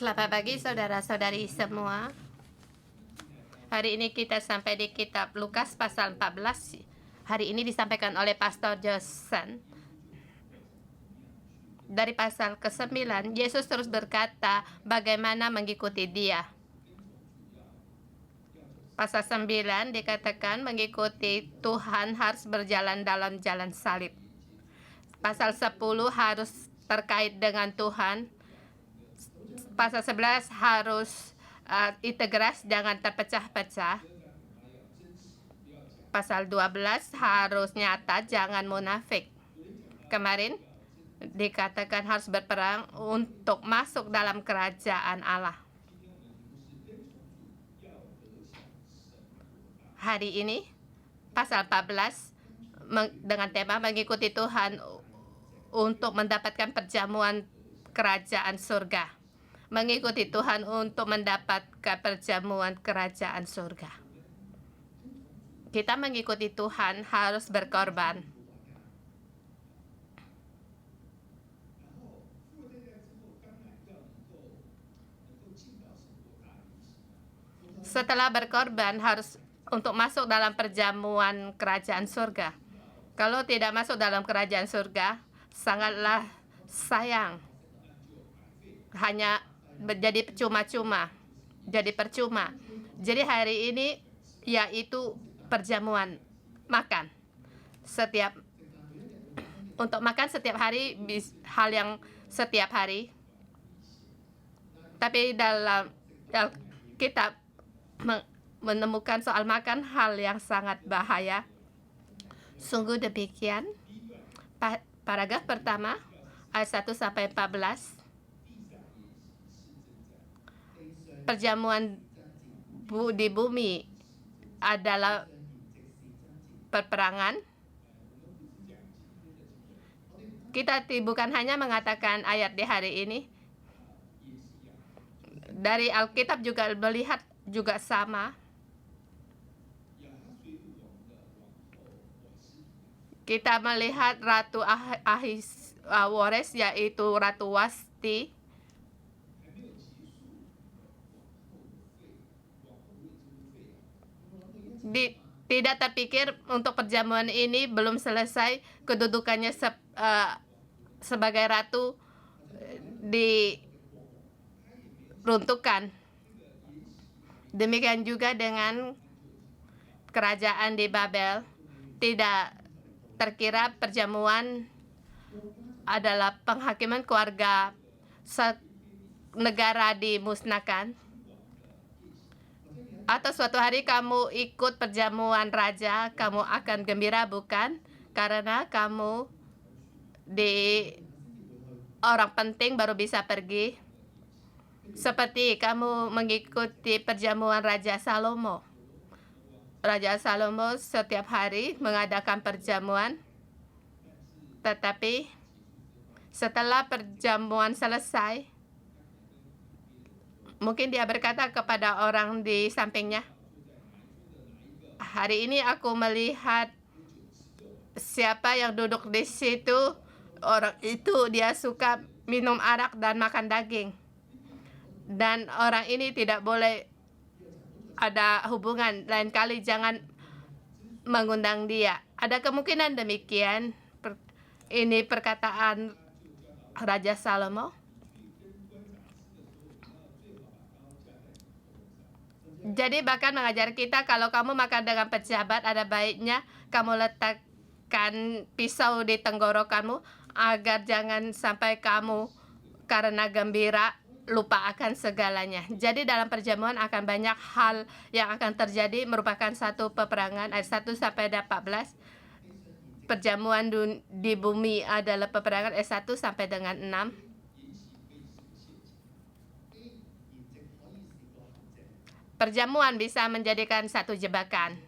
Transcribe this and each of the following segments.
Selamat pagi saudara-saudari semua. Hari ini kita sampai di kitab Lukas pasal 14. Hari ini disampaikan oleh Pastor Johnson. Dari pasal ke-9, Yesus terus berkata bagaimana mengikuti Dia. Pasal 9 dikatakan mengikuti Tuhan harus berjalan dalam jalan salib. Pasal 10 harus terkait dengan Tuhan. Pasal 11 harus integras, jangan terpecah-pecah. Pasal 12 harus nyata, jangan munafik. Kemarin dikatakan harus berperang untuk masuk dalam kerajaan Allah. Hari ini pasal 14 dengan tema mengikuti Tuhan untuk mendapatkan perjamuan kerajaan surga. Mengikuti Tuhan untuk mendapatkan perjamuan kerajaan surga. Kita mengikuti Tuhan harus berkorban. Setelah berkorban harus untuk masuk dalam perjamuan kerajaan surga. Kalau tidak masuk dalam kerajaan surga, sangatlah sayang. Hanya menjadi percuma. Jadi hari ini yaitu perjamuan makan. Untuk makan setiap hari, hal yang setiap hari. Tapi dalam kitab menemukan soal makan hal yang sangat bahaya. Sungguh demikian. Paragraf pertama ayat 1 sampai 14. Perjamuan di bumi adalah peperangan. Kita bukan hanya mengatakan ayat di hari ini. Dari Alkitab juga melihat juga sama. Kita melihat Ratu Ahasuerus, yaitu Ratu Wasti. Tidak terpikir untuk perjamuan ini belum selesai, kedudukannya sebagai ratu diruntuhkan. Demikian juga dengan kerajaan di Babel. Tidak terkira perjamuan adalah penghakiman keluarga negara dimusnahkan. Atau suatu hari kamu ikut perjamuan raja, kamu akan gembira, bukan? Karena kamu orang penting baru bisa pergi. Seperti kamu mengikuti perjamuan Raja Salomo. Raja Salomo setiap hari mengadakan perjamuan. Tetapi setelah perjamuan selesai, mungkin dia berkata kepada orang di sampingnya, hari ini aku melihat siapa yang duduk di situ. Orang itu dia suka minum arak dan makan daging. Dan orang ini tidak boleh ada hubungan. Lain kali jangan mengundang dia. Ada kemungkinan demikian. Ini perkataan Raja Salomo. Jadi bahkan mengajar kita, kalau kamu makan dengan pejabat, ada baiknya kamu letakkan pisau di tenggorokanmu, agar jangan sampai kamu karena gembira lupa akan segalanya. Jadi dalam perjamuan akan banyak hal yang akan terjadi, merupakan satu peperangan. Ayat 1 sampai 14. Perjamuan di bumi adalah peperangan. Ayat 1 sampai dengan 6. Perjamuan bisa menjadikan satu jebakan.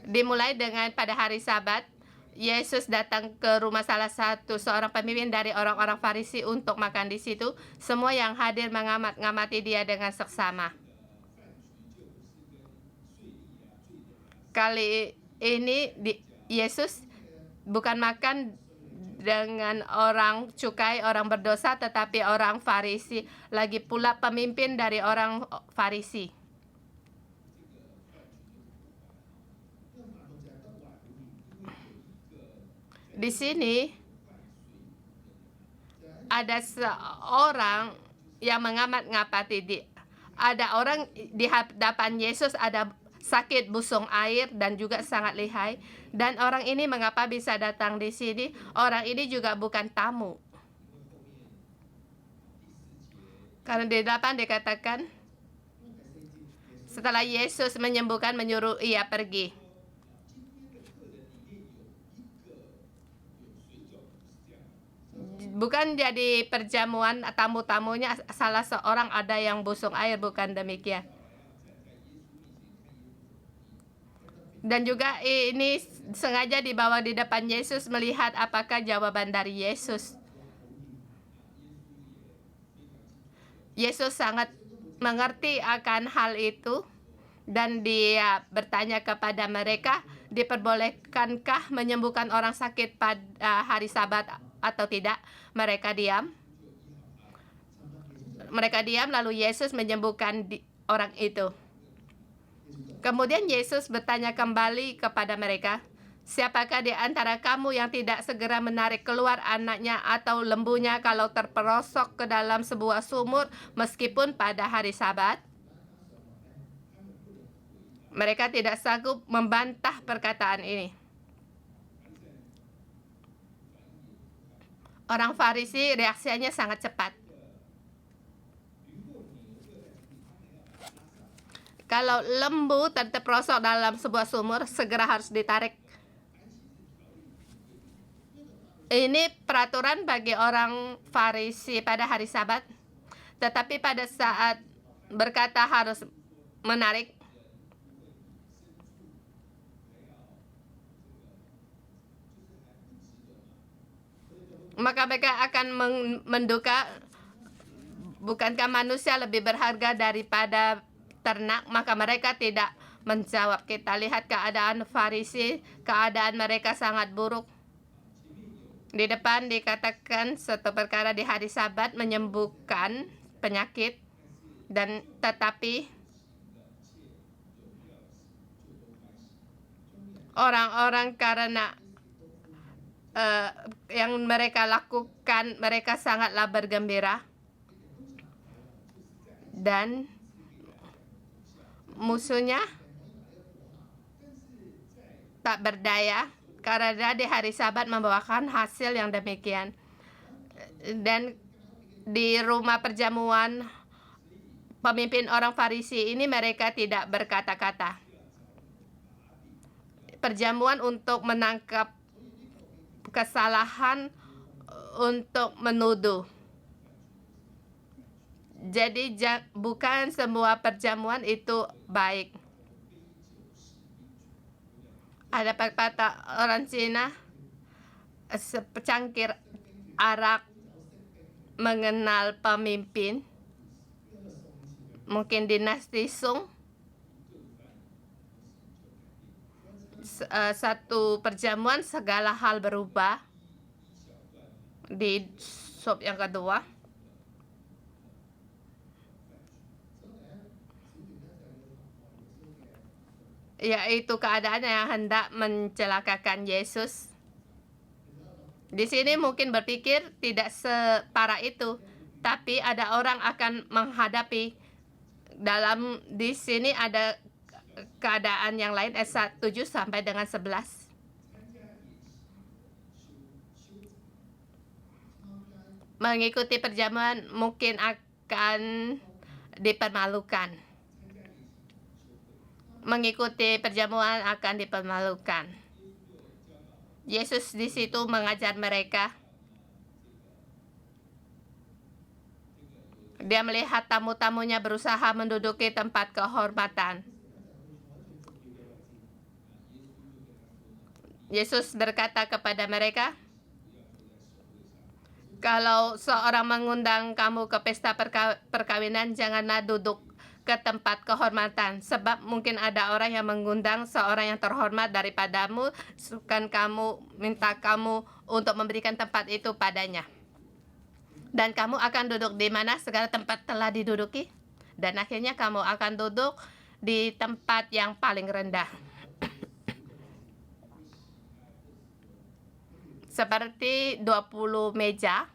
Dimulai dengan pada hari Sabat, Yesus datang ke rumah salah satu seorang pemimpin dari orang-orang Farisi untuk makan di situ. Semua yang hadir mengamati dia dengan seksama. Kali ini Yesus bukan makan dengan orang cukai, orang berdosa, tetapi orang Farisi, lagi pula pemimpin dari orang Farisi. Di sini ada seorang yang mengamat-ngapati ada orang di hadapan Yesus ada sakit busung air dan juga sangat lihai, dan orang ini mengapa bisa datang di sini? Orang ini juga bukan tamu. Karena di 8 dikatakan setelah Yesus menyembuhkan, menyuruh ia pergi. Bukan jadi perjamuan tamu-tamunya salah seorang ada yang busung air, bukan demikian. Dan juga ini sengaja dibawa di depan Yesus melihat apakah jawaban dari Yesus. Yesus sangat mengerti akan hal itu dan dia bertanya kepada mereka, diperbolehkankah menyembuhkan orang sakit pada hari Sabat atau tidak? Mereka diam. Mereka diam, lalu Yesus menyembuhkan orang itu. Kemudian Yesus bertanya kembali kepada mereka, siapakah di antara kamu yang tidak segera menarik keluar anaknya atau lembunya kalau terperosok ke dalam sebuah sumur meskipun pada hari Sabat? Mereka tidak sanggup membantah perkataan ini. Orang Farisi reaksinya sangat cepat. Kalau lembu terperosok dalam sebuah sumur, segera harus ditarik. Ini peraturan bagi orang Farisi pada hari Sabat. Tetapi pada saat berkata harus menarik, maka mereka akan menduga, bukankah manusia lebih berharga daripada ternak? Maka mereka tidak menjawab. Kita lihat keadaan Farisi, keadaan mereka sangat buruk. Di depan dikatakan suatu perkara di hari Sabat menyembuhkan penyakit, dan tetapi orang-orang karena yang mereka lakukan, mereka sangatlah bergembira, dan musuhnya tak berdaya karena di hari Sabat membawakan hasil yang demikian. Dan di rumah perjamuan pemimpin orang Farisi ini mereka tidak berkata-kata. Perjamuan untuk menangkap kesalahan, untuk menuduh. Jadi bukan semua perjamuan itu baik. Ada pepatah orang Cina, secangkir arak mengenal pemimpin, mungkin dinasti Sung. Satu perjamuan segala hal berubah. Di sup yang kedua, yaitu keadaan yang hendak mencelakakan Yesus. Di sini mungkin berpikir tidak separah itu, tapi ada orang akan menghadapi. Di sini ada keadaan yang lain, ayat 7 sampai dengan 11. Mengikuti perjamuan mungkin akan dipermalukan. Mengikuti perjamuan akan dipermalukan. Yesus di situ mengajar mereka. Dia melihat tamu-tamunya berusaha menduduki tempat kehormatan. Yesus berkata kepada mereka, kalau seorang mengundang kamu ke pesta perkawinan, janganlah duduk ke tempat kehormatan, sebab mungkin ada orang yang mengundang seorang yang terhormat daripadamu, kan kamu minta kamu untuk memberikan tempat itu padanya. Dan kamu akan duduk di mana segala tempat telah diduduki, dan akhirnya kamu akan duduk di tempat yang paling rendah. Seperti 20 meja.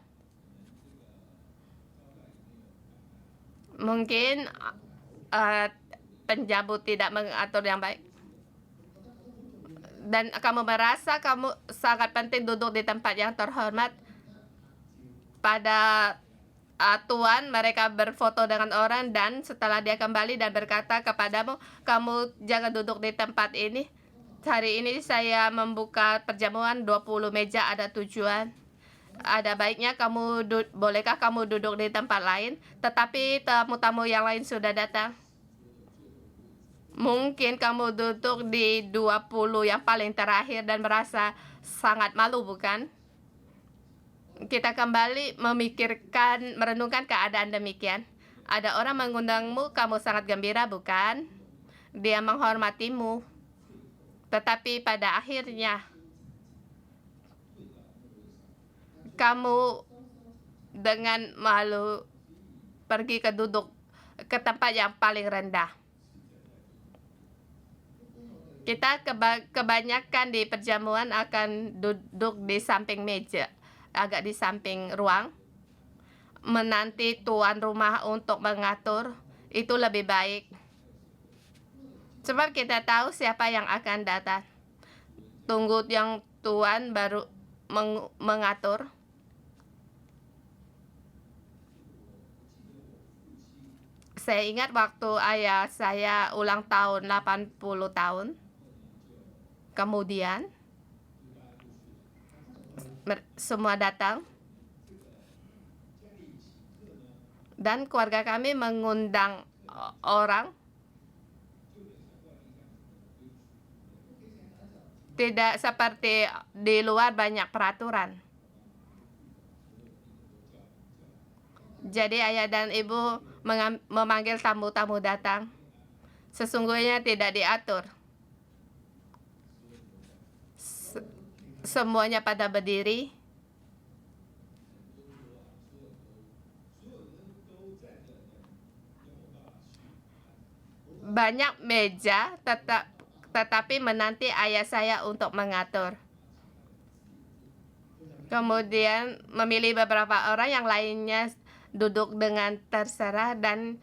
Mungkin penjamu tidak mengatur yang baik. Dan kamu merasa kamu sangat penting duduk di tempat yang terhormat. Pada Tuan, mereka berfoto dengan orang dan setelah dia kembali dan berkata kepadamu, kamu jangan duduk di tempat ini. Hari ini saya membuka perjamuan 20 meja, ada tujuan. Ada baiknya bolehkah kamu duduk di tempat lain? Tetapi tamu-tamu yang lain sudah datang. Mungkin kamu duduk di 20 yang paling terakhir dan merasa sangat malu, bukan? Kita kembali merenungkan keadaan demikian. Ada orang mengundangmu, kamu sangat gembira, bukan? Dia menghormatimu. Tetapi pada akhirnya, kamu dengan malu pergi ke tempat yang paling rendah. Kita kebanyakan di perjamuan akan duduk di samping meja, agak di samping ruang, menanti tuan rumah untuk mengatur. Itu lebih baik. Sebab kita tahu siapa yang akan datang. Tunggu yang tuan baru mengatur. Saya ingat waktu ayah saya ulang tahun 80 tahun. Kemudian semua datang dan keluarga kami mengundang orang. Tidak seperti di luar banyak peraturan. Jadi ayah dan ibu memanggil tamu-tamu datang. Sesungguhnya tidak diatur. Semuanya pada berdiri. Banyak meja, tetapi menanti ayah saya untuk mengatur. Kemudian memilih beberapa orang, yang lainnya duduk dengan terserah, dan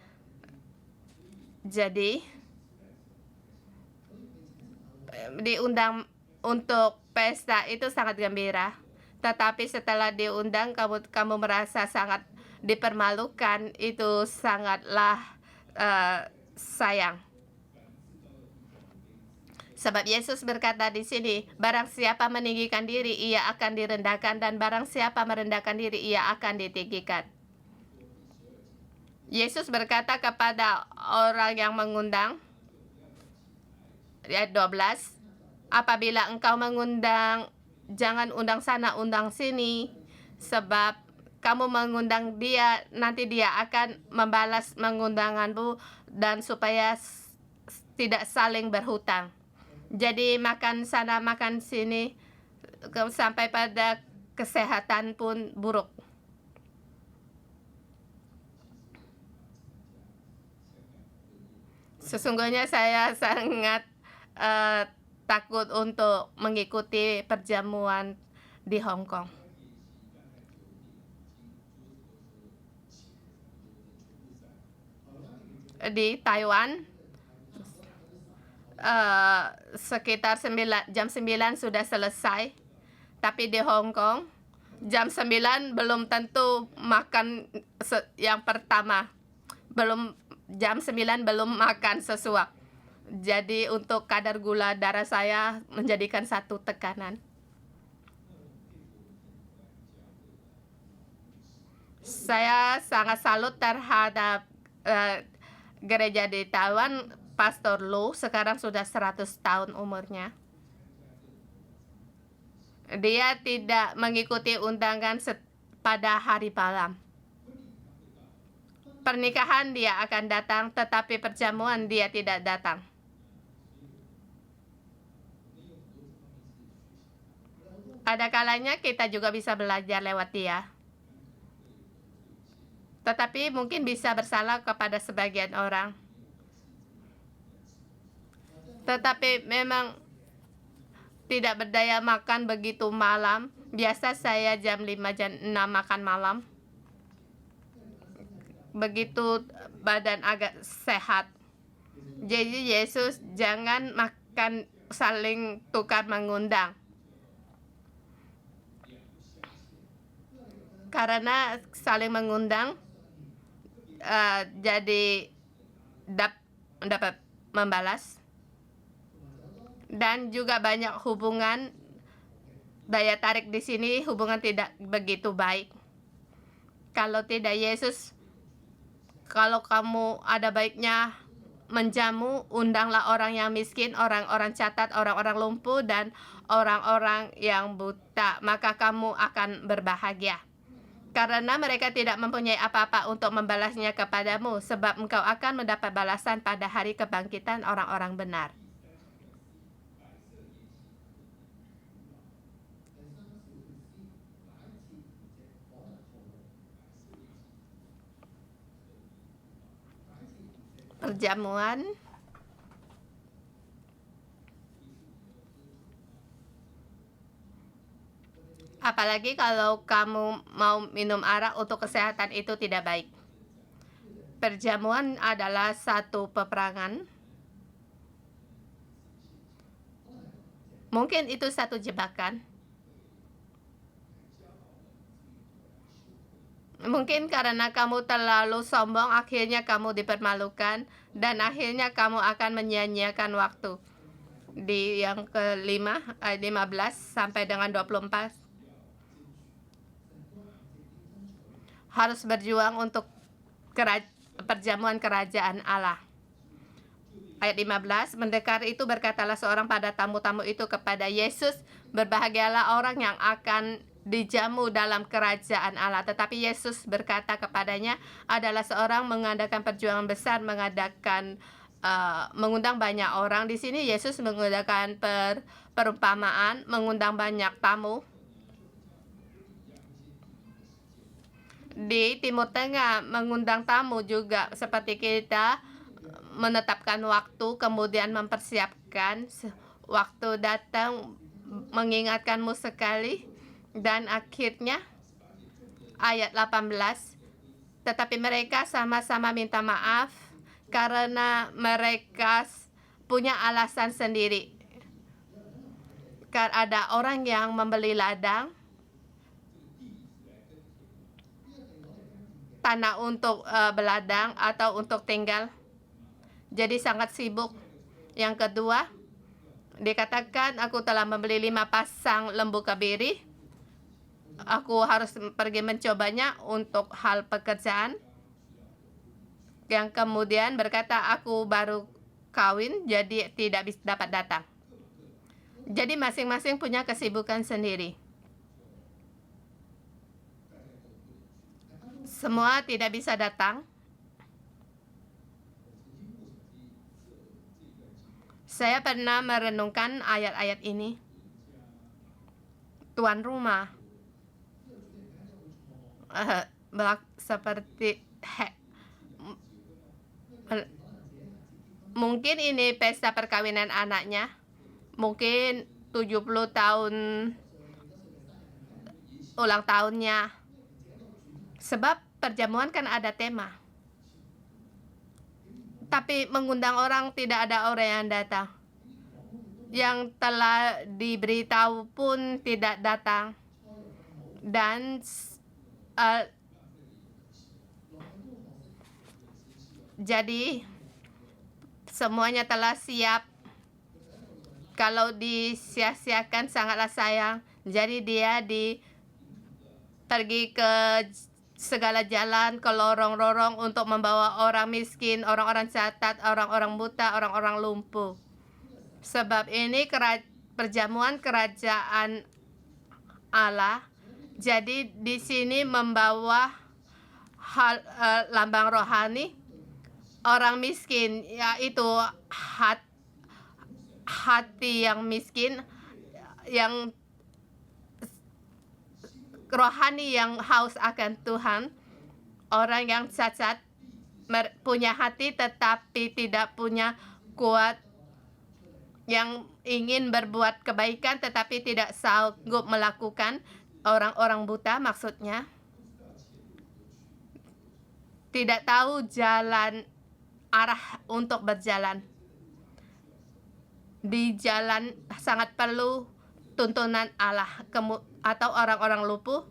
jadi diundang untuk pesta itu sangat gembira. Tetapi setelah diundang, kamu merasa sangat dipermalukan. Itu sangatlah sayang. Sebab Yesus berkata di sini, barang siapa meninggikan diri, ia akan direndahkan, dan barang siapa merendahkan diri, ia akan ditinggikan. Yesus berkata kepada orang yang mengundang, ayat 12, apabila engkau mengundang, jangan undang sana, undang sini, sebab kamu mengundang dia, nanti dia akan membalas mengundanganmu, dan supaya tidak saling berhutang. Jadi makan sana, makan sini, sampai pada kesehatan pun buruk. Sesungguhnya saya sangat takut untuk mengikuti perjamuan di Hong Kong. Di Taiwan, sekitar jam 9 sudah selesai. Tapi di Hong Kong, jam 9 belum tentu makan yang pertama. Jam 9 belum makan sesuap. Jadi untuk kadar gula darah saya menjadikan satu tekanan. Saya sangat salut terhadap gereja di Taiwan. Pastor Lu sekarang sudah 100 tahun umurnya. Dia tidak mengikuti undangan pada hari malam. Pernikahan dia akan datang, tetapi perjamuan dia tidak datang. Ada kalanya kita juga bisa belajar lewat dia. Tetapi mungkin bisa bersalah kepada sebagian orang. Tetapi memang tidak berdaya makan begitu malam. Biasa saya jam 5, jam 6 makan malam. Begitu badan agak sehat. Jadi Yesus jangan makan saling tukar mengundang. Karena saling mengundang jadi dapat membalas. Dan juga banyak hubungan daya tarik di sini, hubungan tidak begitu baik. Kalau tidak Yesus, kalau kamu ada baiknya menjamu, undanglah orang yang miskin, orang-orang catat, orang-orang lumpuh, dan orang-orang yang buta, maka kamu akan berbahagia. Karena mereka tidak mempunyai apa-apa untuk membalasnya kepadamu, sebab engkau akan mendapat balasan pada hari kebangkitan orang-orang benar. Perjamuan apalagi kalau kamu mau minum arak untuk kesehatan, itu tidak baik. Perjamuan adalah satu peperangan. Mungkin itu satu jebakan. Mungkin karena kamu terlalu sombong, akhirnya kamu dipermalukan, dan akhirnya kamu akan menyia-nyiakan waktu. Di yang kelima, 15 sampai dengan 24. Harus berjuang untuk perjamuan kerajaan Allah. Ayat 15, mendekar itu berkatalah seorang pada tamu-tamu itu kepada Yesus, berbahagialah orang yang akan dijamu dalam kerajaan Allah. Tetapi Yesus berkata kepadanya, adalah seorang mengadakan perjuangan besar, mengundang banyak orang. Di sini Yesus menggunakan perumpamaan, mengundang banyak tamu. Di Timur Tengah mengundang tamu juga seperti kita menetapkan waktu, kemudian mempersiapkan waktu datang, mengingatkanmu sekali, dan akhirnya ayat 18, tetapi mereka sama-sama minta maaf karena mereka punya alasan sendiri. Karena ada orang yang membeli ladang, tanah untuk beladang atau untuk tinggal. Jadi sangat sibuk. Yang kedua, dikatakan aku telah membeli 5 pasang lembu kebiri. Aku harus pergi mencobanya untuk hal pekerjaan. Yang kemudian berkata, aku baru kawin, jadi tidak dapat datang. Jadi masing-masing punya kesibukan sendiri. Semua tidak bisa datang. Saya pernah merenungkan ayat-ayat ini. Tuan rumah seperti mungkin ini pesta perkawinan anaknya. Mungkin 70 tahun ulang tahunnya. Sebab perjamuan kan ada tema. Tapi mengundang orang, tidak ada orang yang datang. Yang telah diberitahu pun tidak datang. Dan jadi semuanya telah siap. Kalau disia-siakan sangatlah sayang. Jadi dia pergi ke segala jalan, ke lorong-lorong untuk membawa orang miskin, orang-orang catat, orang-orang buta, orang-orang lumpuh. Sebab ini perjamuan kerajaan Allah. Jadi di sini membawa lambang rohani orang miskin, yaitu hati yang miskin, yang rohani yang haus akan Tuhan. Orang yang cacat punya hati tetapi tidak punya kuat, yang ingin berbuat kebaikan tetapi tidak sanggup melakukan. Orang-orang buta maksudnya tidak tahu jalan, arah untuk berjalan. Di jalan sangat perlu tuntunan Allah. Atau orang-orang lumpuh,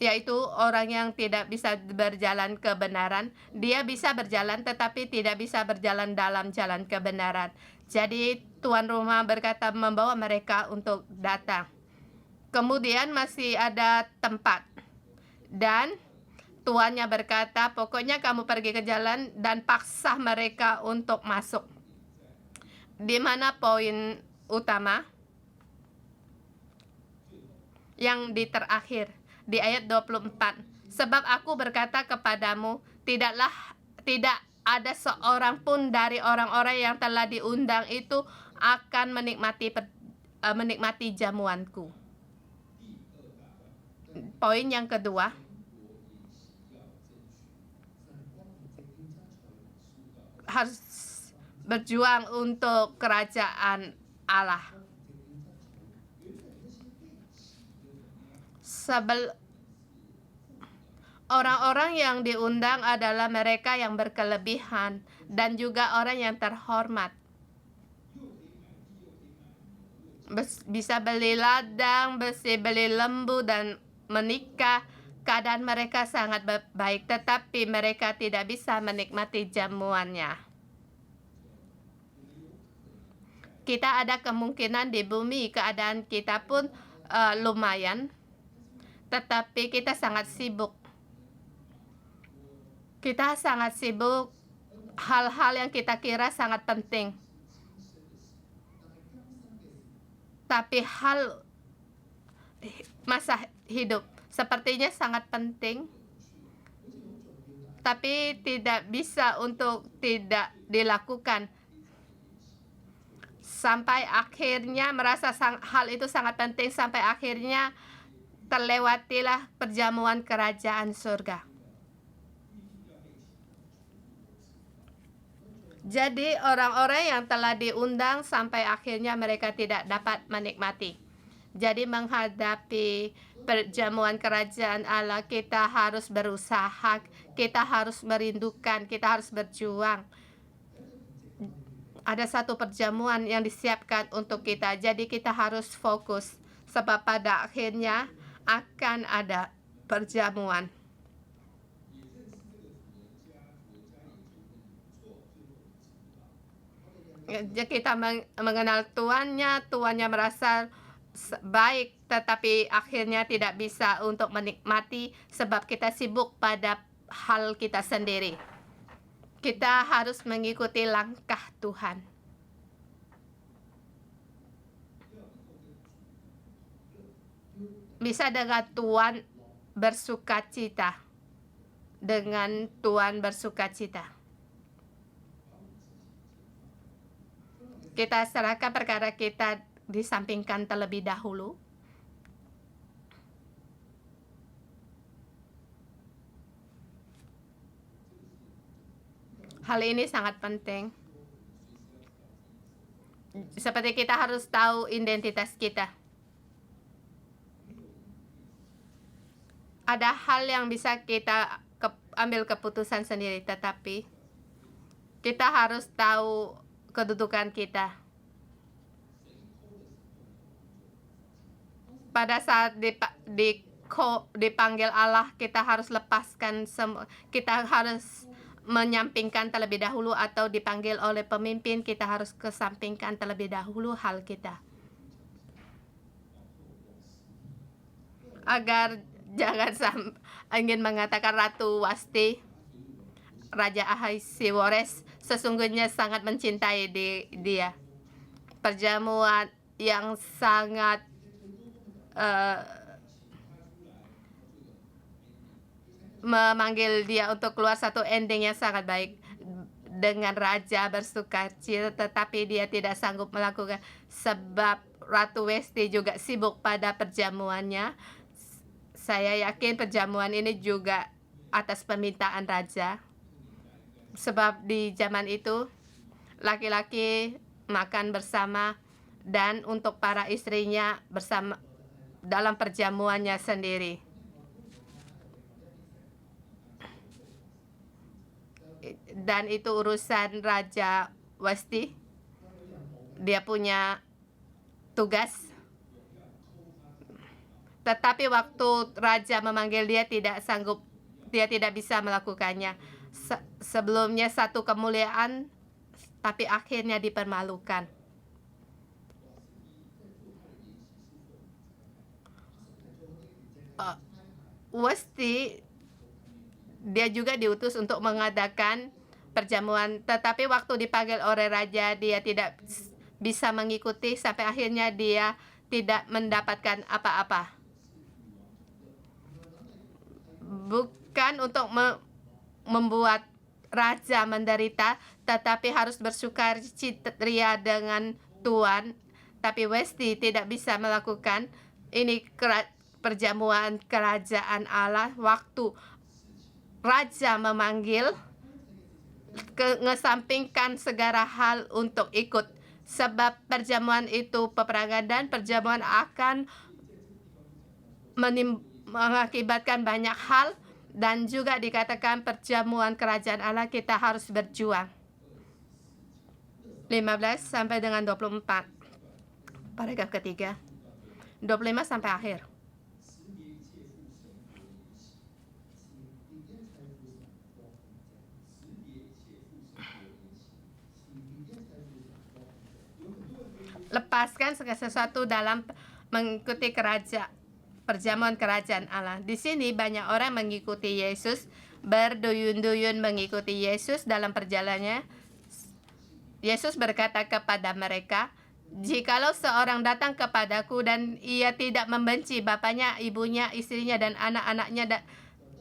yaitu orang yang tidak bisa berjalan kebenaran. Dia bisa berjalan tetapi tidak bisa berjalan dalam jalan kebenaran. Jadi tuan rumah berkata membawa mereka untuk datang. Kemudian masih ada tempat, dan tuannya berkata, pokoknya kamu pergi ke jalan dan paksa mereka untuk masuk. Di mana poin utama? Yang di terakhir, di ayat 24. Sebab aku berkata kepadamu, tidak ada seorang pun dari orang-orang yang telah diundang itu akan menikmati jamuanku. Poin yang kedua, harus berjuang untuk kerajaan Allah. Orang-orang yang diundang adalah mereka yang berkelebihan dan juga orang yang terhormat. Bisa beli ladang, bisa beli lembu dan menikah. Keadaan mereka sangat baik, tetapi mereka tidak bisa menikmati jamuannya. Kita ada kemungkinan di bumi, keadaan kita pun lumayan, tetapi kita sangat sibuk. Kita sangat sibuk hal-hal yang kita kira sangat penting. Tapi hal masa hidup sepertinya sangat penting, tapi tidak bisa untuk tidak dilakukan. Sampai akhirnya merasa hal itu sangat penting, sampai akhirnya terlewatilah perjamuan kerajaan surga. Jadi orang-orang yang telah diundang sampai akhirnya mereka tidak dapat menikmati. Jadi menghadapi perjamuan kerajaan Allah, kita harus berusaha, kita harus merindukan, kita harus berjuang. Ada satu perjamuan yang disiapkan untuk kita, jadi kita harus fokus, sebab pada akhirnya akan ada perjamuan. Kita mengenal tuannya merasa baik, tetapi akhirnya tidak bisa untuk menikmati sebab kita sibuk pada hal kita sendiri. Kita harus mengikuti langkah Tuhan. Bisa dengan Tuhan bersukacita. Dengan Tuhan bersukacita. Kita serahkan perkara kita, disampingkan terlebih dahulu. Hal ini sangat penting. Seperti kita harus tahu identitas kita. Ada hal yang bisa kita ambil keputusan sendiri, tetapi kita harus tahu kedudukan kita. Pada saat dipanggil Allah, kita harus lepaskan semua. Kita harus menyampingkan terlebih dahulu, atau dipanggil oleh pemimpin, kita harus kesampingkan terlebih dahulu hal kita. Agar jangan ingin mengatakan Ratu Wasti, Raja Ahasiwores sesungguhnya sangat mencintai dia. Perjamuan yang sangat memanggil dia untuk keluar satu ending yang sangat baik dengan raja bersukacita, tetapi dia tidak sanggup melakukan sebab Ratu Westi juga sibuk pada perjamuannya. Saya yakin perjamuan ini juga atas permintaan raja, sebab di zaman itu laki-laki makan bersama dan untuk para istrinya bersama dalam perjamuannya sendiri. Dan itu urusan Raja Wasti. Dia punya tugas. Tetapi waktu raja memanggil dia tidak sanggup, dia tidak bisa melakukannya. Sebelumnya satu kemuliaan, tapi akhirnya dipermalukan. Wasti dia juga diutus untuk mengadakan perjamuan, tetapi waktu dipanggil oleh raja dia tidak bisa mengikuti sampai akhirnya dia tidak mendapatkan apa-apa. Bukan untuk membuat raja menderita, tetapi harus bersukaria dengan Tuhan. Tapi Westi tidak bisa melakukan ini perjamuan kerajaan Allah waktu raja memanggil, mengesampingkan segala hal untuk ikut, sebab perjamuan itu peperangan dan perjamuan akan mengakibatkan banyak hal, dan juga dikatakan perjamuan kerajaan Allah kita harus berjuang. 15 sampai dengan 24 paragraf ketiga, 25 sampai akhir. Lepaskan segala sesuatu dalam mengikuti perjamuan kerajaan Allah. Di sini banyak orang mengikuti Yesus, berduyun-duyun mengikuti Yesus dalam perjalanannya. Yesus berkata kepada mereka, "Jikalau seorang datang kepadaku dan ia tidak membenci bapaknya, ibunya, istrinya, dan anak-anaknya, dan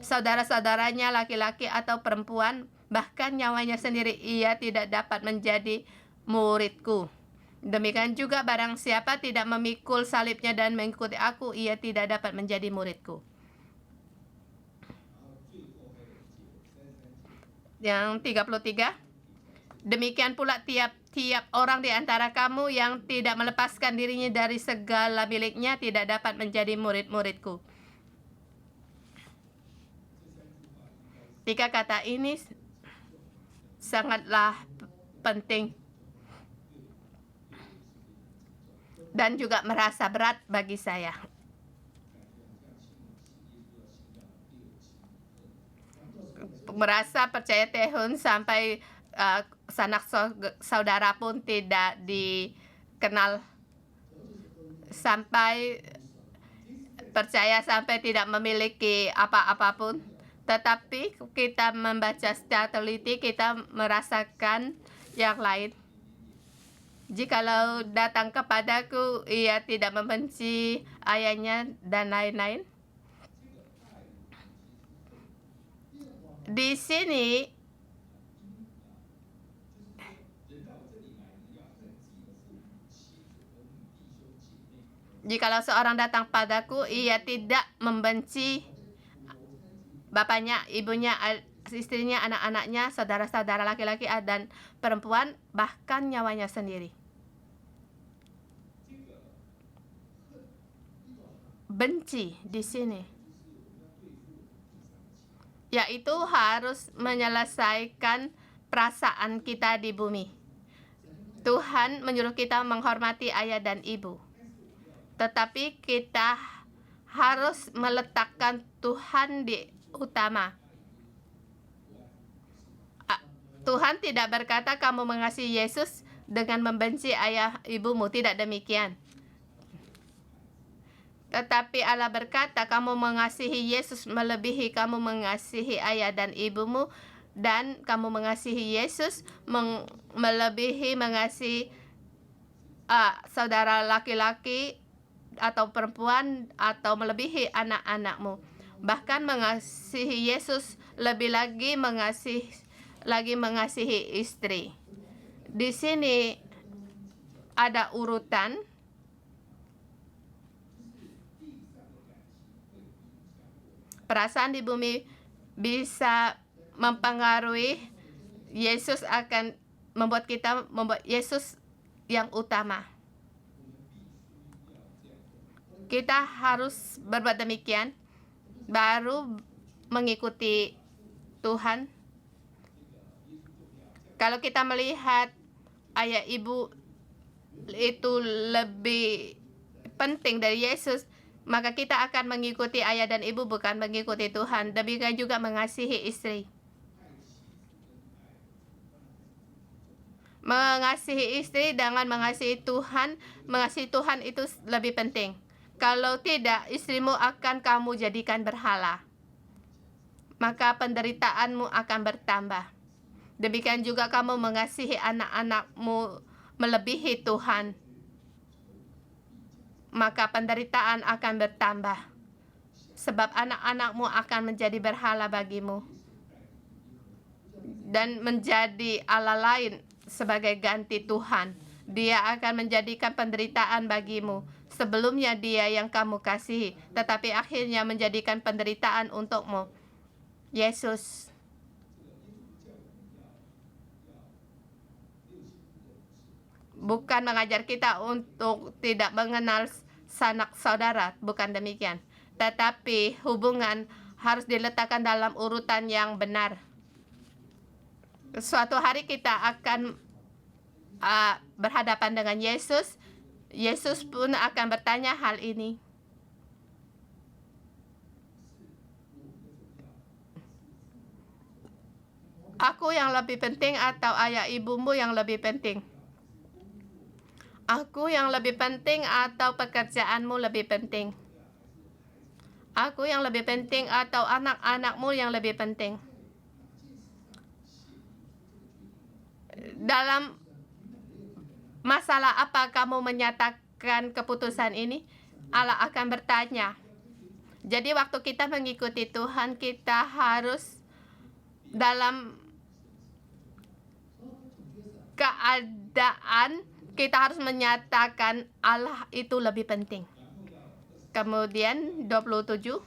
saudara-saudaranya laki-laki atau perempuan, bahkan nyawanya sendiri, ia tidak dapat menjadi muridku. Demikian juga barang siapa tidak memikul salibnya dan mengikuti aku, ia tidak dapat menjadi muridku." Yang 33, demikian pula tiap-tiap orang di antara kamu yang tidak melepaskan dirinya dari segala miliknya tidak dapat menjadi murid-muridku. 3 kata ini sangatlah penting dan juga merasa berat bagi saya. Merasa percaya Tuhan sampai sanak saudara pun tidak dikenal, sampai percaya sampai tidak memiliki apa-apapun. Tetapi kita membaca secara teliti, kita merasakan yang lain. Jikalau datang kepadaku, ia tidak membenci ayahnya, dan lain-lain. Di sini jikalau seorang datang padaku, ia tidak membenci bapaknya, ibunya, istrinya, anak-anaknya, saudara-saudara laki-laki dan perempuan, bahkan nyawanya sendiri. Benci di sini yaitu harus menyelesaikan perasaan kita di bumi. Tuhan menyuruh kita menghormati ayah dan ibu, tetapi kita harus meletakkan Tuhan di utama. Tuhan tidak berkata kamu mengasihi Yesus dengan membenci ayah ibumu, tidak demikian. Tetapi Allah berkata kamu mengasihi Yesus melebihi kamu mengasihi ayah dan ibumu, dan kamu mengasihi Yesus melebihi mengasihi saudara laki-laki atau perempuan, atau melebihi anak-anakmu. bahkan mengasihi Yesus lebih lagi mengasihi istri. Di sini ada urutan. Perasaan di bumi bisa mempengaruhi Yesus, akan membuat Yesus yang utama. Kita harus berbuat demikian baru mengikuti Tuhan. Kalau kita melihat ayah ibu itu lebih penting dari Yesus, maka kita akan mengikuti ayah dan ibu, bukan mengikuti Tuhan. Demikian juga mengasihi istri. Mengasihi istri dengan mengasihi Tuhan itu lebih penting. Kalau tidak, istrimu akan kamu jadikan berhala, maka penderitaanmu akan bertambah. Demikian juga kamu mengasihi anak-anakmu melebihi Tuhan, maka penderitaan akan bertambah, sebab anak-anakmu akan menjadi berhala bagimu dan menjadi Allah lain sebagai ganti Tuhan. Dia akan menjadikan penderitaan bagimu. Sebelumnya dia yang kamu kasihi, tetapi akhirnya menjadikan penderitaan untukmu. Yesus bukan mengajar kita untuk tidak mengenal sanak saudara, bukan demikian. Tetapi hubungan harus diletakkan dalam urutan yang benar. Suatu hari kita akan berhadapan dengan Yesus. Yesus pun akan bertanya hal ini. Aku yang lebih penting atau ayah ibumu yang lebih penting? Aku yang lebih penting atau pekerjaanmu lebih penting? Aku yang lebih penting atau anak-anakmu yang lebih penting? Dalam masalah apa kamu menyatakan keputusan ini? Allah akan bertanya. Jadi waktu kita mengikuti Tuhan, kita harus dalam keadaan kita harus menyatakan Allah itu lebih penting. Kemudian 27,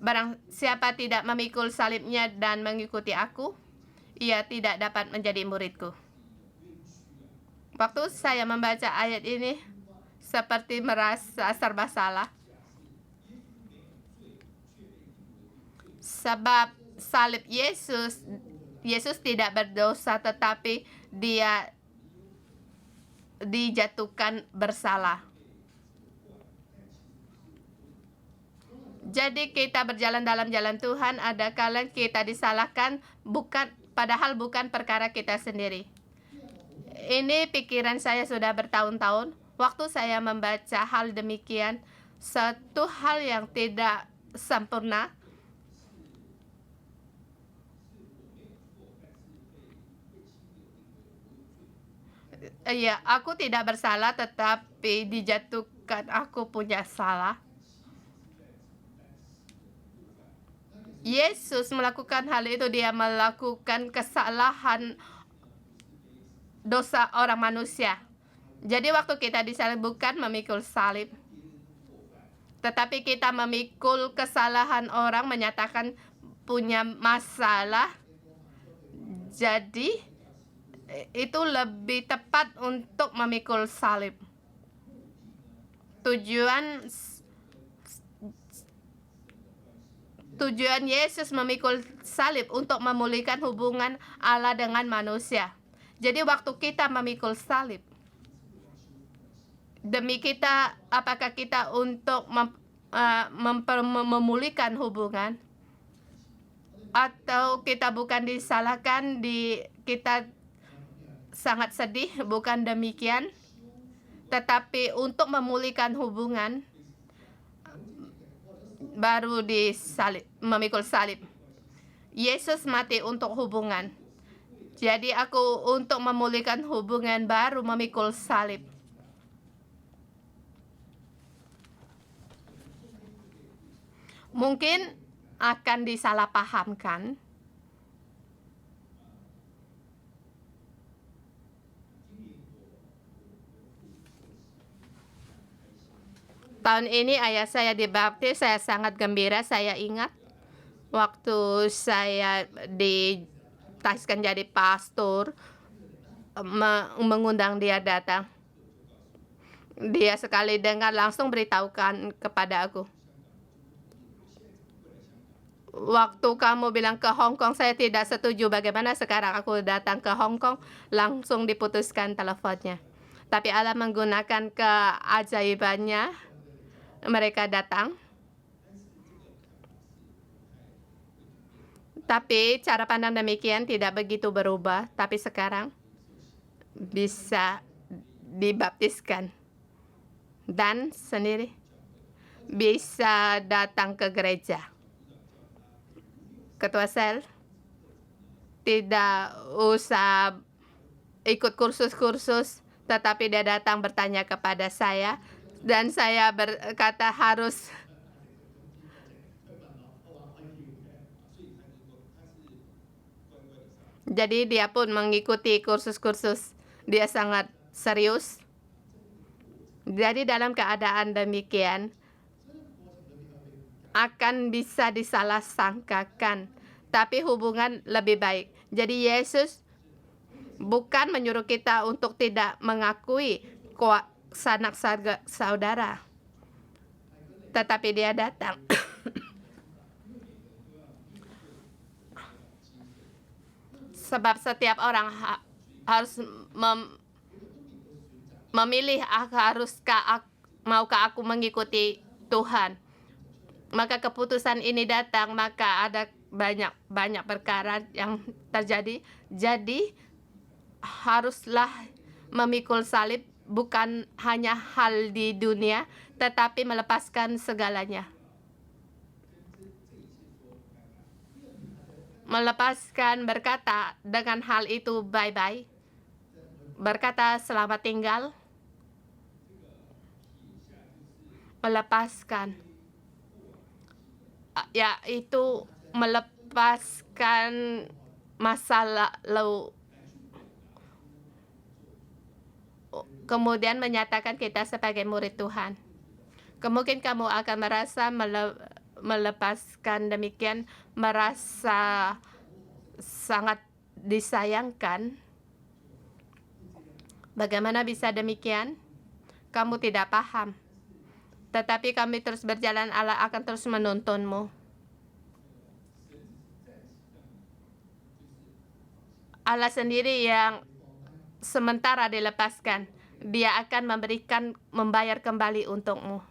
barang siapa tidak memikul salibnya dan mengikuti aku, ia tidak dapat menjadi muridku. Waktu saya membaca ayat ini, seperti merasa serba salah. Sebab salib Yesus tidak berdosa, tetapi dia dijatuhkan bersalah. Jadi kita berjalan dalam jalan Tuhan, ada kala kita disalahkan, padahal bukan perkara kita sendiri. Ini pikiran saya sudah bertahun-tahun. Waktu saya membaca hal demikian, satu hal yang tidak sempurna. Ya, aku tidak bersalah, tetapi dijatuhkan aku punya salah. Yesus melakukan hal itu, dia melakukan kesalahan dosa orang manusia. Jadi waktu kita disalib bukan memikul salib, tetapi kita memikul kesalahan orang, menyatakan punya masalah. Jadi itu lebih tepat untuk memikul salib. Tujuan Yesus memikul salib untuk memulihkan hubungan Allah dengan manusia. Jadi waktu kita memikul salib, demi kita, apakah kita untuk memulihkan hubungan, atau kita bukan disalahkan, kita sangat sedih? Bukan demikian, tetapi untuk memulihkan hubungan baru memikul salib. Yesus mati untuk hubungan. Jadi aku untuk memulihkan hubungan baru memikul salib. mungkin akan disalahpahamkan. Tahun ini ayah saya dibaptis, saya sangat gembira. Saya ingat waktu saya ditaskan jadi pastor, mengundang dia datang. Dia sekali dengar langsung beritahukan kepada aku. Waktu kamu bilang ke Hong Kong, saya tidak setuju. Bagaimana sekarang aku datang ke Hong Kong, langsung diputuskan teleponnya. Tapi Allah menggunakan keajaibannya, mereka datang. Tapi cara pandang demikian tidak begitu berubah. Tapi sekarang bisa dibaptiskan dan sendiri bisa datang ke gereja. Ketua sel tidak usah ikut kursus-kursus, tetapi dia datang bertanya kepada saya, dan saya berkata harus. Jadi dia pun mengikuti kursus-kursus. Dia sangat serius. Jadi dalam keadaan demikian akan bisa disalah-sangkakan, tapi hubungan lebih baik. Jadi Yesus bukan menyuruh kita untuk tidak mengakui sanak saudara, tetapi dia datang sebab setiap orang harus memilih, maukah aku mengikuti Tuhan. Maka keputusan ini datang, maka ada banyak perkara yang terjadi. Jadi haruslah memikul salib, bukan hanya hal di dunia, tetapi melepaskan segalanya. Melepaskan, berkata dengan hal itu bye-bye, berkata selamat tinggal, melepaskan, yaitu melepaskan masa lalu, kemudian menyatakan kita sebagai murid Tuhan. Kemungkinan kamu akan merasa melepaskan demikian, merasa sangat disayangkan. Bagaimana bisa demikian? Kamu tidak paham. Tetapi kami terus berjalan, Allah akan terus menuntunmu. Allah sendiri yang sementara dilepaskan, Dia akan membayar kembali untukmu.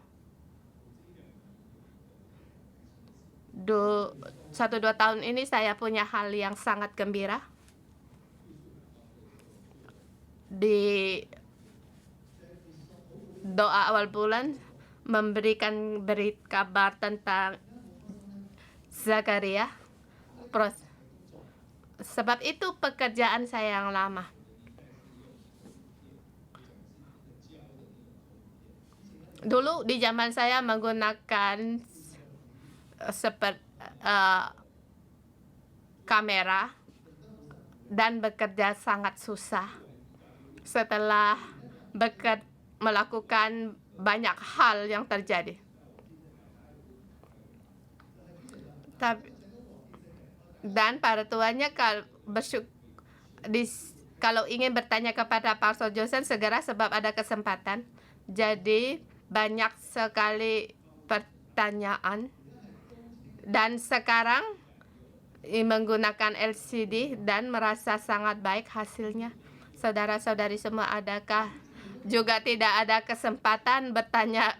1-2 tahun ini saya punya hal yang sangat gembira. Di doa awal bulan memberikan kabar tentang Zakaria. Sebab itu pekerjaan saya yang lama. Dulu di zaman saya menggunakan kamera dan bekerja sangat susah. Setelah melakukan banyak hal yang terjadi. Dan para tuannya kalau ingin bertanya kepada Pastor Johnson segera, sebab ada kesempatan. Jadi banyak sekali pertanyaan. Dan sekarang menggunakan LCD dan merasa sangat baik hasilnya. Saudara-saudari semua, adakah juga tidak ada kesempatan bertanya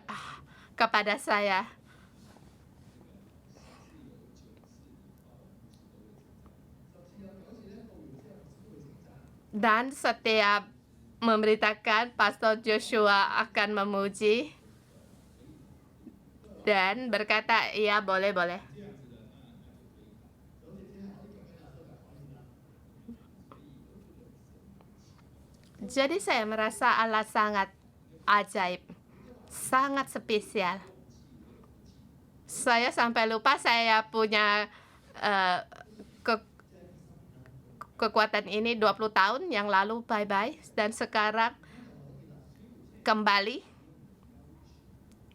kepada saya? Dan setiap memberitakan, Pastor Joshua akan memuji dan berkata, iya boleh. Jadi saya merasa Allah sangat ajaib, sangat spesial. Saya sampai lupa saya punya eh, ke- kekuatan ini 20 tahun yang lalu, bye-bye, dan sekarang kembali.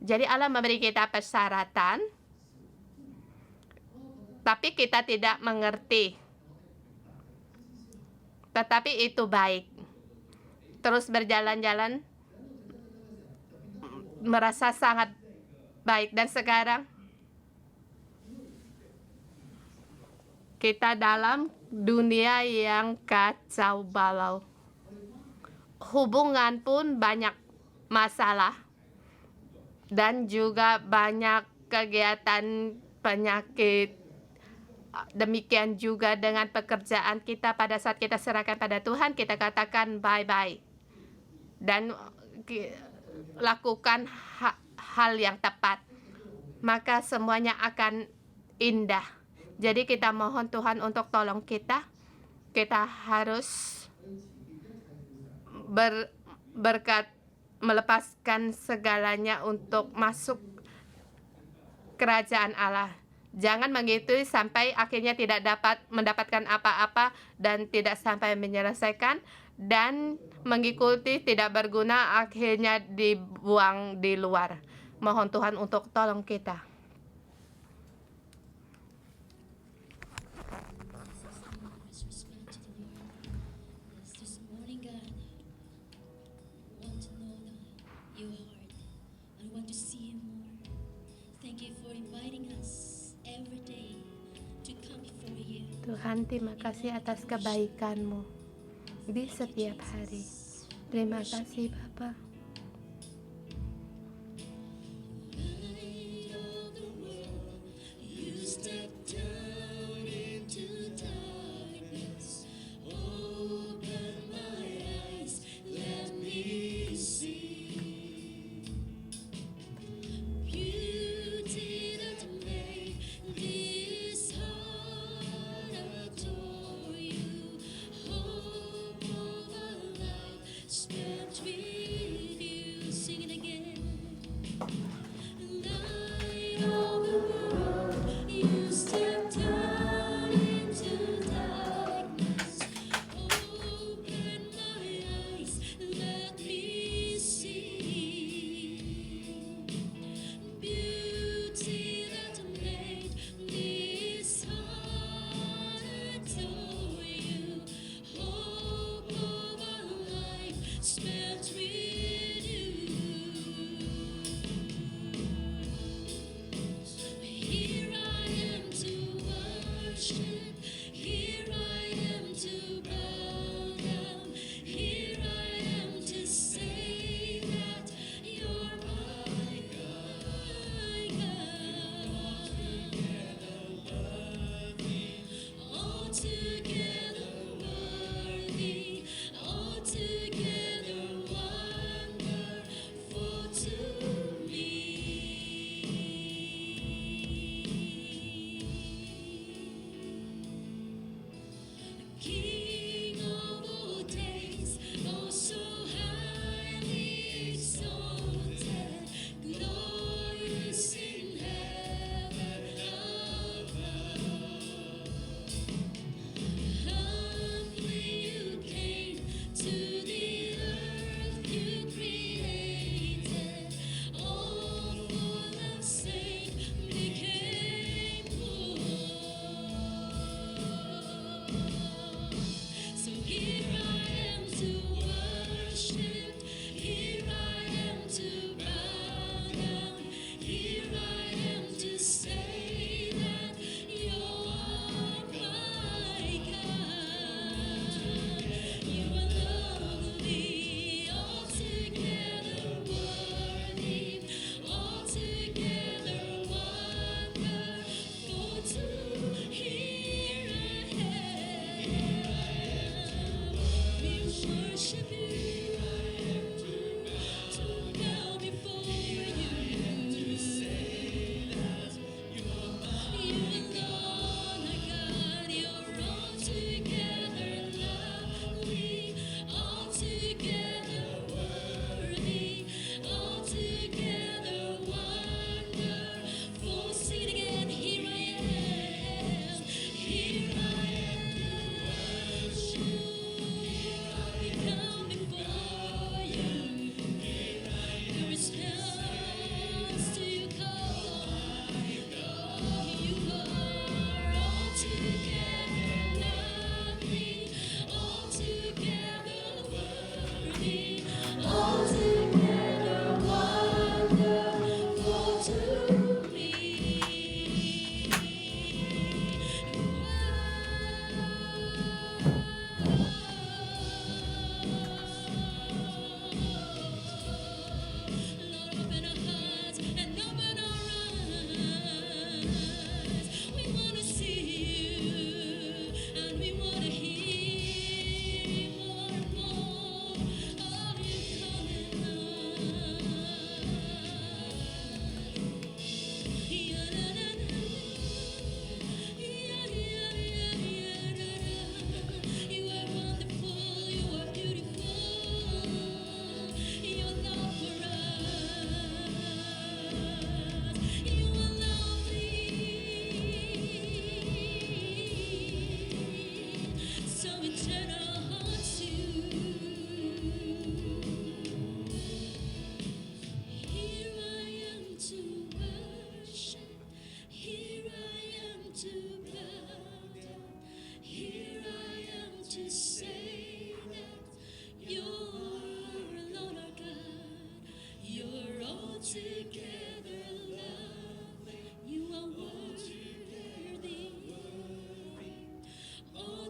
Jadi Allah memberi kita persyaratan, tapi kita tidak mengerti. Tetapi itu baik. Terus berjalan-jalan merasa sangat baik, dan sekarang kita dalam dunia yang kacau balau. Hubungan pun banyak masalah dan juga banyak kegiatan penyakit. Demikian juga dengan pekerjaan kita. Pada saat kita serahkan pada Tuhan, kita katakan bye-bye dan lakukan hal yang tepat, maka semuanya akan indah. Jadi kita mohon Tuhan untuk tolong kita. Kita harus berkat melepaskan segalanya untuk masuk kerajaan Allah. Jangan mengikuti sampai akhirnya tidak dapat mendapatkan apa-apa dan tidak sampai menyelesaikan, dan mengikuti tidak berguna akhirnya dibuang di luar. Mohon Tuhan untuk tolong kita. Tuhan, terima kasih atas kebaikan-Mu di setiap hari. Terima kasih Bapa.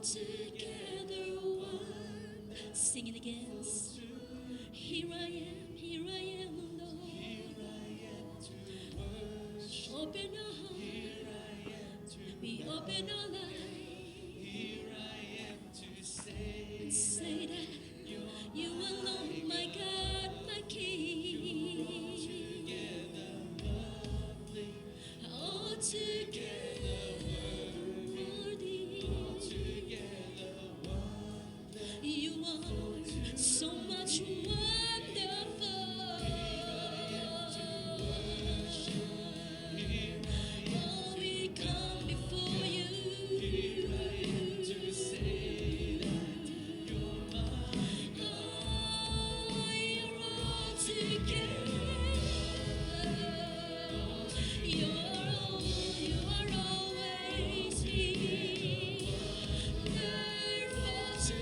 together one. Sing it again. Here I am, Lord. Open our heart. We open our life. And say that you alone, my God, my King. All together worthy. You are so much wonderful. Oh, we come before you. Oh, you're all together. You are always here. Therefore to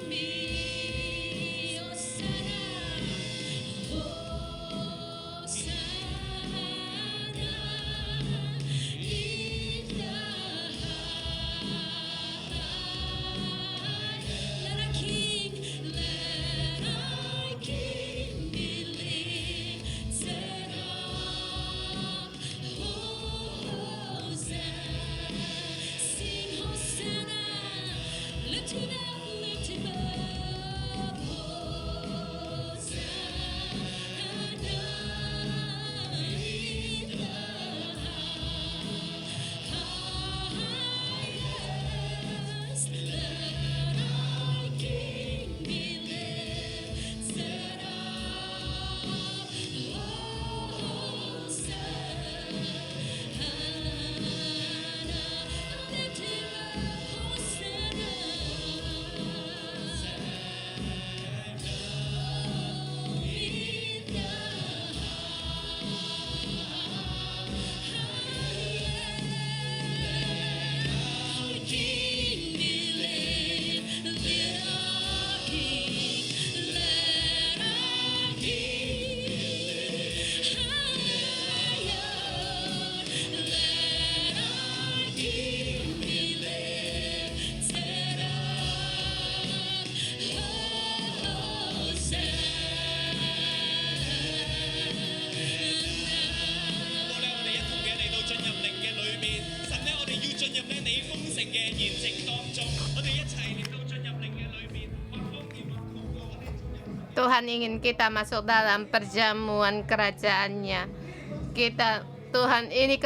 me, Hosanna, Hosanna in the highest. Let our King be lifted up. Hosanna, sing Hosanna, lift him up, lift him up. Hosanna in the highest. Let our King be lifted up. Hosanna, lift him up. Hosanna. Tuhan ingin kita masuk dalam perjamuan kerajaan-Nya. Tuhan, ini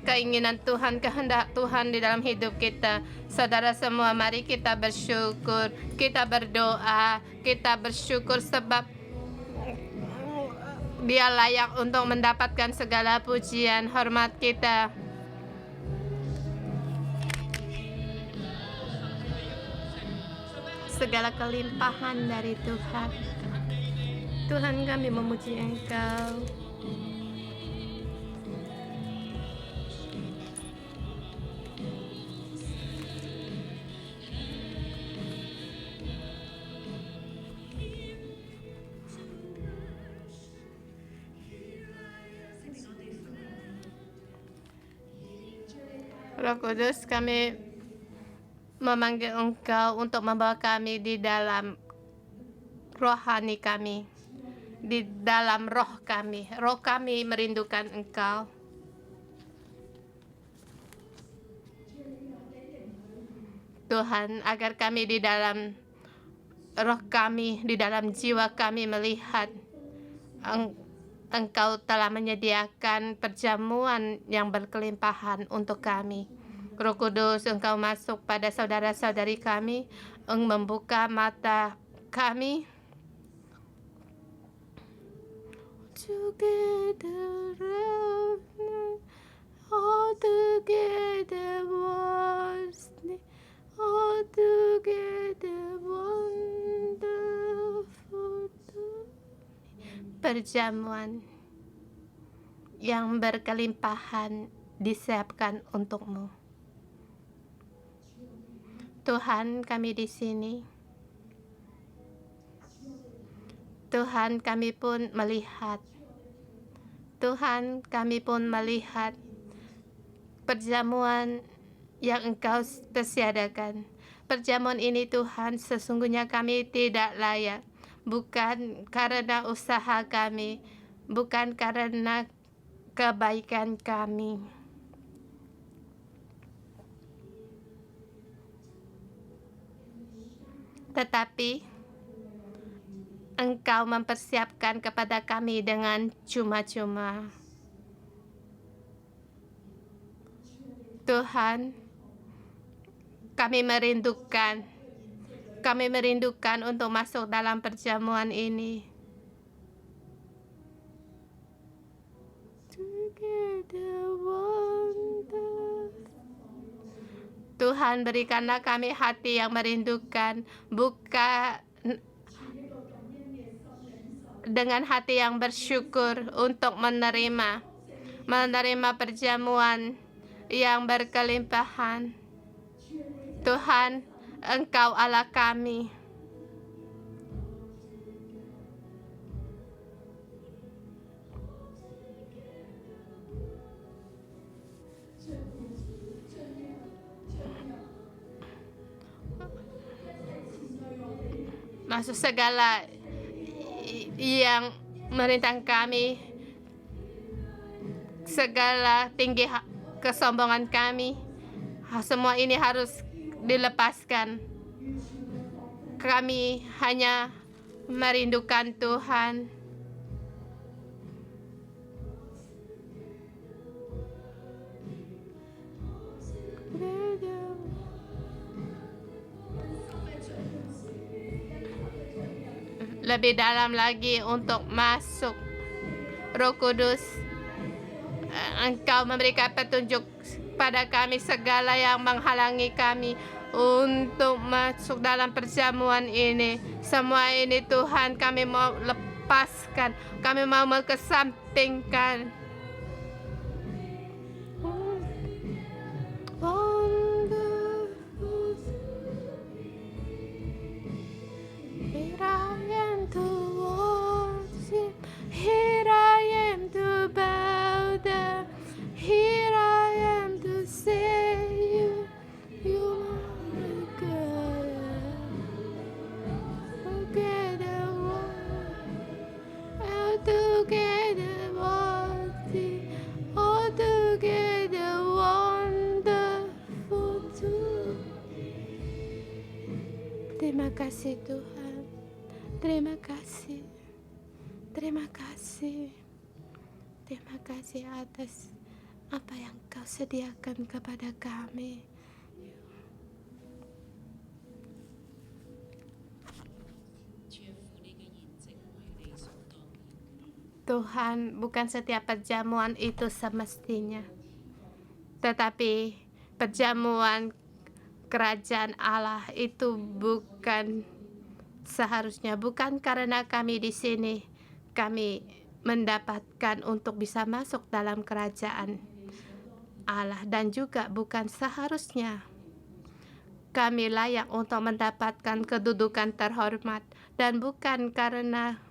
keinginan Tuhan, kehendak Tuhan di dalam hidup kita. Saudara semua, mari kita bersyukur, kita berdoa, kita bersyukur sebab Dia layak untuk mendapatkan segala pujian, hormat kita. Segala kelimpahan dari Tuhan. Tuhan, kami memuji Engkau. Roh Kudus, kami memanggil Engkau untuk membawa kami di dalam rohani kami, di dalam roh kami. Roh kami merindukan Engkau. Tuhan, agar kami di dalam roh kami, di dalam jiwa kami melihat Engkau telah menyediakan perjamuan yang berkelimpahan untuk kami. Roh Kudus, Engkau masuk pada saudara-saudari kami, membuka mata kami. Together, all together was all together wonderful. Perjamuan yang berkelimpahan disiapkan untukmu. Tuhan, kami di sini. Tuhan, kami pun melihat. Tuhan, kami pun melihat perjamuan yang Engkau persiadakan. perjamuan ini Tuhan, sesungguhnya kami tidak layak, bukan karena usaha kami, bukan karena kebaikan kami, tetapi Engkau mempersiapkan kepada kami dengan cuma-cuma. Tuhan, kami merindukan untuk masuk dalam perjamuan ini. Tuhan, berikanlah kami hati yang merindukan, buka dengan hati yang bersyukur untuk menerima perjamuan yang berkelimpahan. Tuhan, Engkau Allah kami. Masuk segala yang merintang kami, segala tinggi kesombongan kami, semua ini harus dilepaskan. Kami hanya merindukan Tuhan. Lebih dalam lagi untuk masuk. Roh Kudus, Engkau memberikan petunjuk pada kami segala yang menghalangi kami untuk masuk dalam perjamuan ini. Semua ini Tuhan kami mau lepaskan, kami mau mengesampingkan. Here I am to worship, here I am to bow down, here I am to say you are my God. Together worthy, altogether wonderful too. Terima kasih Tuhan. Terima kasih. Terima kasih. Terima kasih atas apa yang Kau sediakan kepada kami. Tuhan, bukan setiap perjamuan itu semestinya, tetapi perjamuan kerajaan Allah itu bukan seharusnya, bukan karena kami di sini kami mendapatkan untuk bisa masuk dalam kerajaan Allah, dan juga bukan seharusnya kami layak untuk mendapatkan kedudukan terhormat, dan bukan karena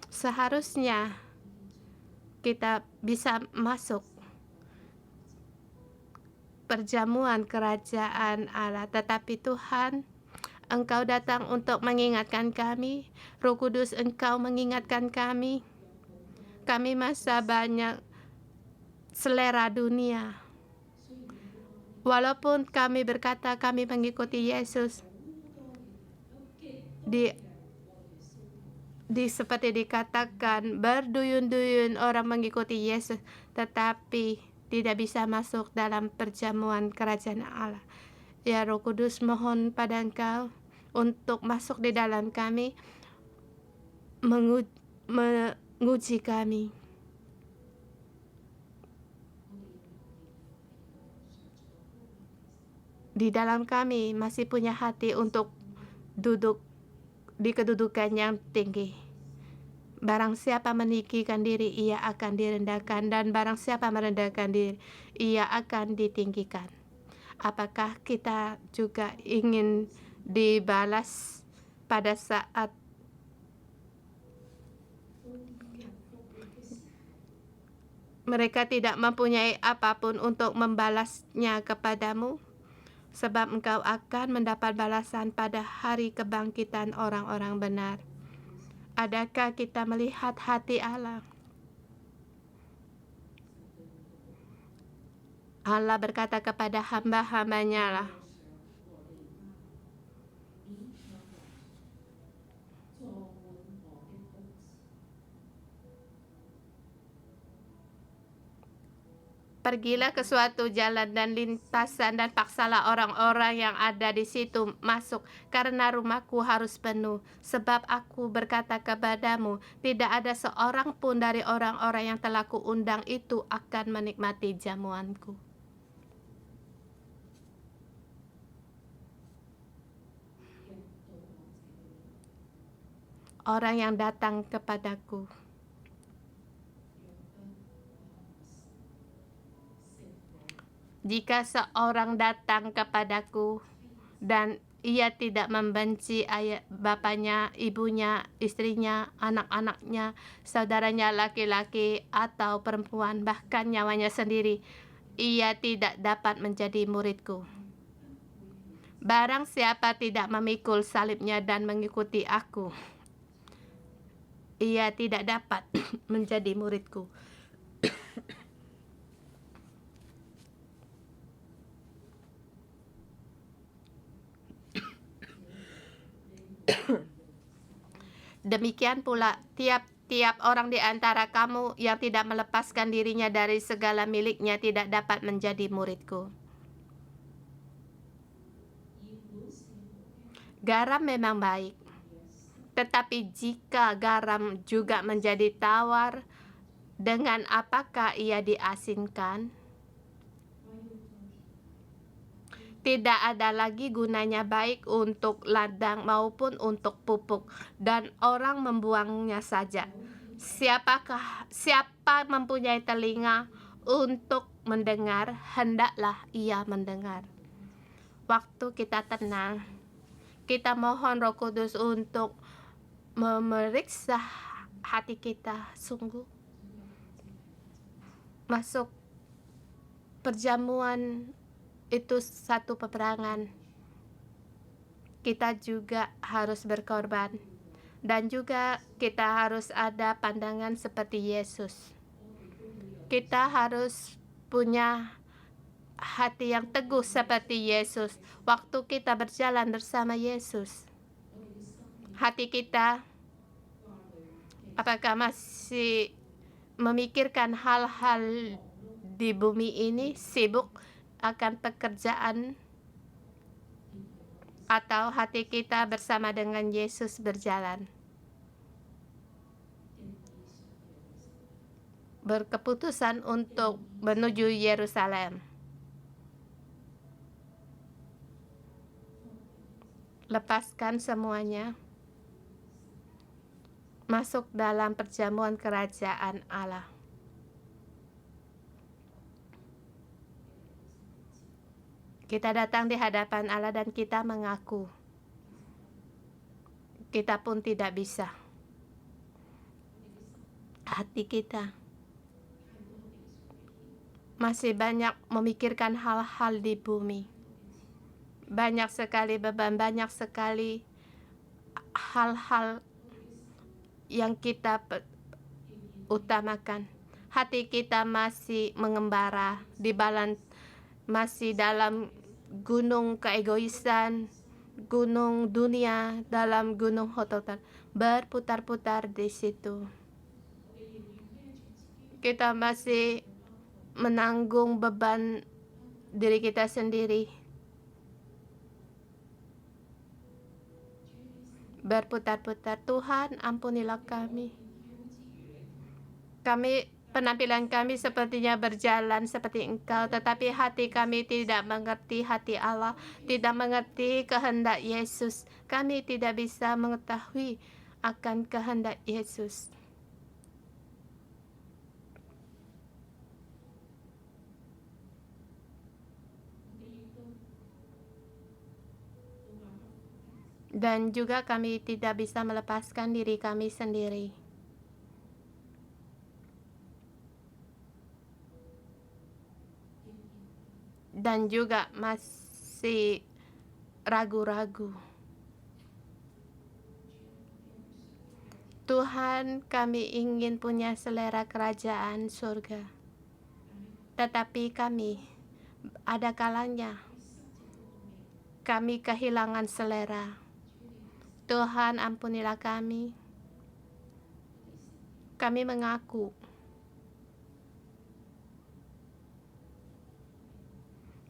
seharusnya kita bisa masuk perjamuan kerajaan Allah, tetapi Tuhan, Engkau datang untuk mengingatkan kami. Roh Kudus, Engkau mengingatkan kami. Kami masa banyak selera dunia. Walaupun kami berkata kami mengikuti Yesus, seperti dikatakan berduyun-duyun orang mengikuti Yesus, tetapi tidak bisa masuk dalam perjamuan kerajaan Allah. Ya Roh Kudus, mohon pada Engkau untuk masuk di dalam kami, menguji kami. Di dalam kami masih punya hati untuk duduk di kedudukan yang tinggi. Barang siapa meninggikan diri, ia akan direndahkan, dan barang siapa merendahkan diri, ia akan ditinggikan. Apakah kita juga ingin dibalas pada saat mereka tidak mempunyai apapun untuk membalasnya kepadamu? sebab engkau akan mendapat balasan pada hari kebangkitan orang-orang benar. Adakah kita melihat hati Allah? Allah berkata kepada hamba-hambanya lah, pergilah ke suatu jalan dan lintasan dan paksalah orang-orang yang ada di situ masuk, karena rumahku harus penuh. Sebab aku berkata kepadamu, tidak ada seorang pun dari orang-orang yang telah kuundang itu akan menikmati jamuanku. Orang yang datang kepadaku, jika seorang datang kepadaku dan ia tidak membenci ayah, bapaknya, ibunya, istrinya, anak-anaknya, saudaranya laki-laki atau perempuan, bahkan nyawanya sendiri, ia tidak dapat menjadi muridku. Barang siapa tidak memikul salibnya dan mengikuti aku, ia tidak dapat menjadi muridku. Demikian pula tiap-tiap orang di antara kamu yang tidak melepaskan dirinya dari segala miliknya tidak dapat menjadi muridku. Garam memang baik, tetapi jika garam juga menjadi tawar, dengan apakah ia diasinkan? Tidak ada lagi gunanya baik untuk ladang maupun untuk pupuk, dan orang membuangnya saja. Siapa mempunyai telinga untuk mendengar, hendaklah ia mendengar. Waktu kita tenang, kita mohon Roh Kudus untuk memeriksa hati kita sungguh. Masuk perjamuan itu satu peperangan. Kita juga harus berkorban, dan juga kita harus ada pandangan seperti Yesus. Kita harus punya hati yang teguh seperti Yesus. Waktu kita berjalan bersama Yesus, hati kita apakah masih memikirkan hal-hal di bumi ini, sibuk akan pekerjaan, atau hati kita bersama dengan Yesus berjalan, berkeputusan untuk menuju Yerusalem. Lepaskan semuanya, masuk dalam perjamuan kerajaan Allah. Kita datang di hadapan Allah dan kita mengaku kita pun tidak bisa. Hati kita masih banyak memikirkan hal-hal di bumi. Banyak sekali beban, banyak sekali hal-hal yang kita utamakan. Hati kita masih mengembara di masih dalam gunung keegoisan, gunung dunia, dalam gunung hototan, berputar-putar di situ. Kita masih menanggung beban diri kita sendiri, berputar-putar. Tuhan, ampunilah kami. Penampilan kami sepertinya berjalan seperti Engkau, tetapi hati kami tidak mengerti hati Allah, tidak mengerti kehendak Yesus. Kami tidak bisa mengetahui akan kehendak Yesus. Dan juga kami tidak bisa melepaskan diri kami sendiri. Dan juga masih ragu-ragu. Tuhan, kami ingin punya selera kerajaan surga. Tetapi kami, ada kalanya kami kehilangan selera. Tuhan, ampunilah kami. Kami mengaku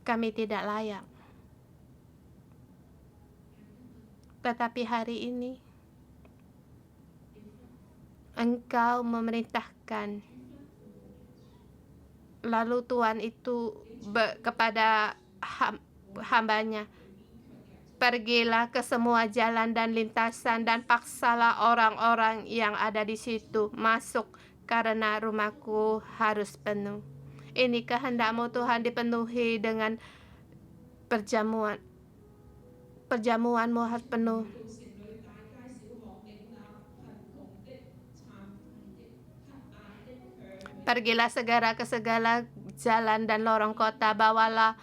kami tidak layak. Tetapi hari ini Engkau memerintahkan, lalu Tuhan itu kepada hambanya, pergilah ke semua jalan dan lintasan dan paksalah orang-orang yang ada di situ masuk, karena rumahku harus penuh. Ini kehendak-Mu Tuhan, dipenuhi dengan perjamuan-Mu harus penuh. Pergilah segera ke segala jalan dan lorong kota, bawalah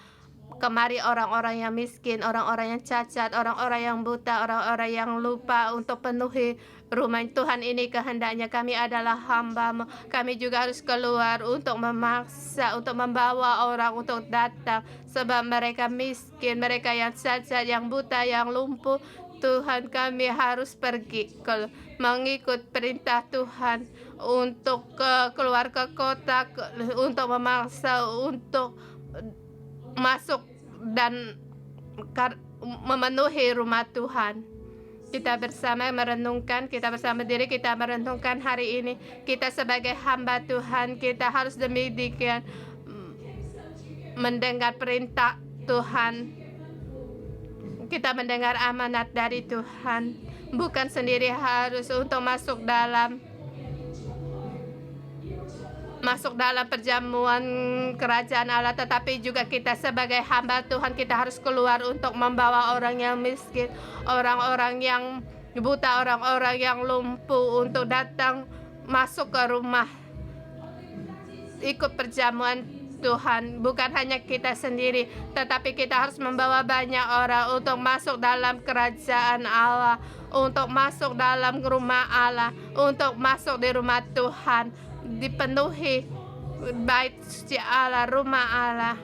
kemari orang-orang yang miskin, orang-orang yang cacat, orang-orang yang buta, orang-orang yang lupa, untuk penuhi rumah Tuhan. Ini kehendaknya. Kami adalah hamba-Mu. Kami juga harus keluar untuk memaksa, untuk membawa orang untuk datang, sebab mereka miskin, mereka yang cacat, yang buta, yang lumpuh. Tuhan, kami harus pergi mengikut perintah Tuhan untuk keluar ke kota, untuk memaksa, untuk masuk dan memenuhi rumah Tuhan. Kita bersama merenungkan, kita bersama diri kita merenungkan hari ini. Kita sebagai hamba Tuhan, kita harus demikian mendengar perintah Tuhan. Kita mendengar amanat dari Tuhan, bukan sendiri harus untuk masuk dalam perjamuan kerajaan Allah, tetapi juga kita sebagai hamba Tuhan, kita harus keluar untuk membawa orang yang miskin, orang-orang yang buta, orang-orang yang lumpuh, untuk datang masuk ke rumah, ikut perjamuan Tuhan. Bukan hanya kita sendiri, tetapi kita harus membawa banyak orang untuk masuk dalam kerajaan Allah, untuk masuk dalam rumah Allah, untuk masuk di rumah Tuhan, dipenuhi bait suci Allah, rumah Allah.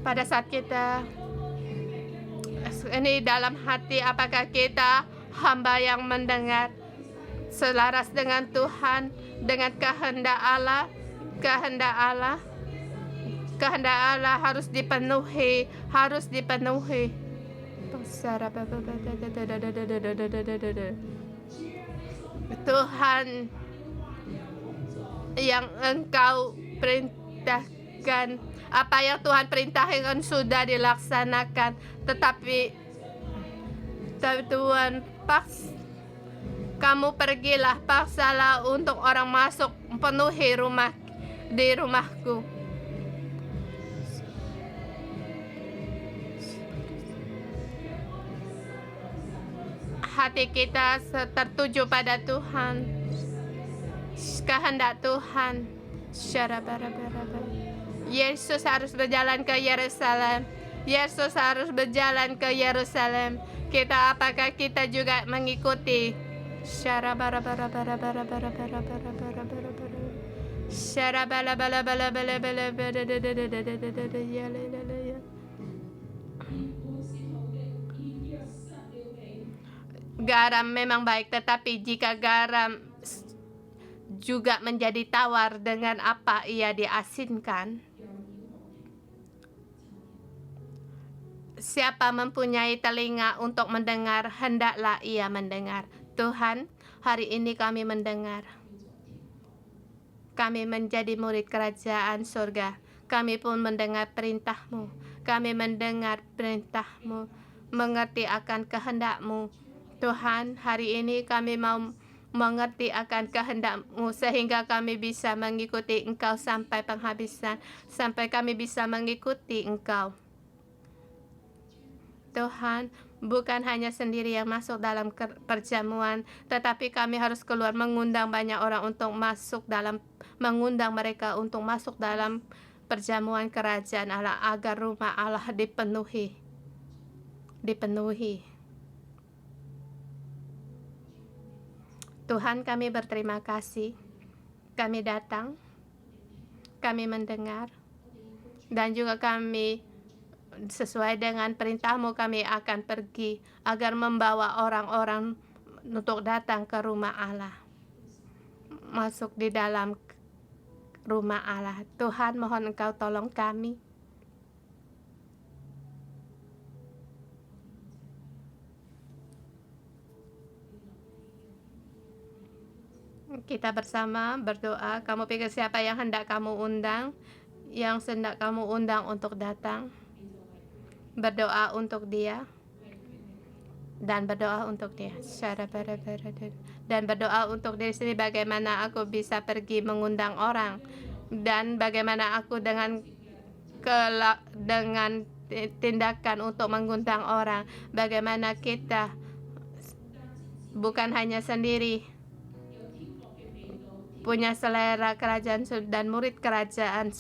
Pada saat kita ini dalam hati, apakah kita hamba yang mendengar selaras dengan Tuhan, dengan kehendak Allah? Kehendak Allah harus dipenuhi, Tuhan, yang Engkau perintahkan, apa yang Tuhan perintahkan sudah dilaksanakan, tetapi Tuhan kamu pergilah, paksalah untuk orang masuk, penuhi rumahku. Hati kita tertuju pada Tuhan, kehendak Tuhan. Yesus harus berjalan ke Yerusalem. Kita, apakah kita juga mengikuti? Garam memang baik, tetapi jika garam juga menjadi tawar dengan apa ia diasinkan, siapa mempunyai telinga untuk mendengar, hendaklah ia mendengar. Tuhan, hari ini kami mendengar. Kami menjadi murid kerajaan surga. Kami pun mendengar perintah-Mu. Kami mendengar perintah-Mu, mengerti akan kehendak-Mu. Tuhan, hari ini kami mau mengerti akan kehendak-Mu, sehingga kami bisa mengikuti Engkau sampai penghabisan, sampai kami bisa mengikuti Engkau. Tuhan, bukan hanya sendiri yang masuk dalam perjamuan, tetapi kami harus keluar mengundang banyak orang untuk masuk dalam, mengundang mereka untuk masuk dalam perjamuan kerajaan Allah, agar rumah Allah dipenuhi. Tuhan, kami berterima kasih. Kami datang, kami mendengar, dan juga kami sesuai dengan perintah-Mu kami akan pergi agar membawa orang-orang untuk datang ke rumah Allah, masuk di dalam rumah Allah. Tuhan, mohon Engkau tolong kami. Kita bersama berdoa. Kamu pikir siapa yang hendak kamu undang, untuk datang? Berdoa untuk dia. Dan berdoa untuk dia. Dan berdoa untuk diri sendiri, bagaimana aku bisa pergi mengundang orang. Dan bagaimana aku dengan tindakan untuk mengundang orang. Bagaimana kita bukan hanya sendiri punya selera kerajaan dan murid kerajaan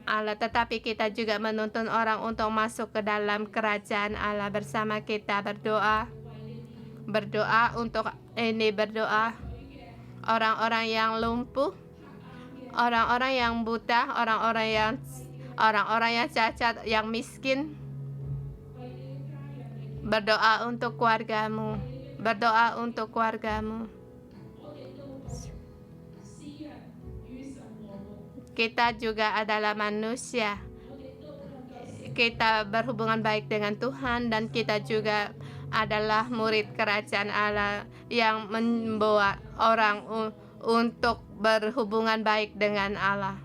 Allah, tetapi kita juga menuntun orang untuk masuk ke dalam kerajaan Allah. Bersama kita berdoa untuk ini, berdoa orang-orang yang lumpuh, orang-orang yang buta, orang-orang yang cacat, yang miskin. Berdoa untuk keluargamu. Kita juga adalah manusia. Kita berhubungan baik dengan Tuhan, dan kita juga adalah murid kerajaan Allah yang membawa orang untuk berhubungan baik dengan Allah.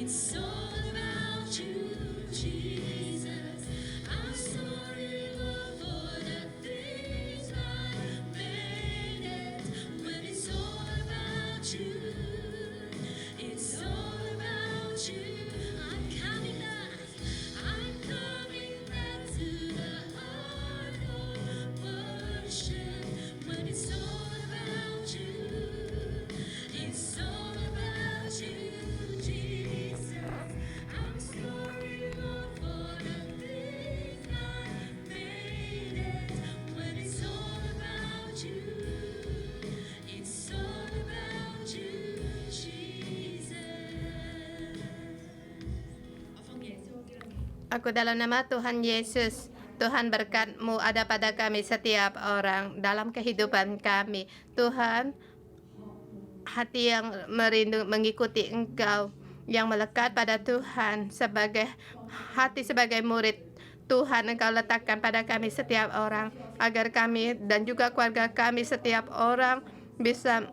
It's all about you, Jesus. I'm sorry, Lord, for the things I made it. When it's all about you, it's all about you. I'm coming back to the heart of worship. When it's all about you, it's all about you. I'm sorry, Lord, for the things I made it. When it's all about you, it's all about you, Jesus. Aku dalam nama Tuhan Yesus. Tuhan, berkat-Mu ada pada kami setiap orang dalam kehidupan kami. Tuhan, hati yang merindu mengikuti Engkau, yang melekat pada Tuhan, sebagai murid Tuhan, Engkau letakkan pada kami setiap orang, agar kami dan juga keluarga kami setiap orang bisa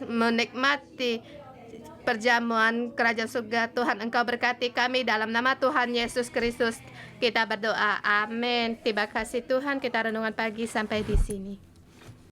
menikmati perjamuan kerajaan surga. Tuhan, Engkau berkati kami dalam nama Tuhan Yesus Kristus. Kita berdoa, amin. Terima kasih Tuhan, kita renungan pagi sampai di sini.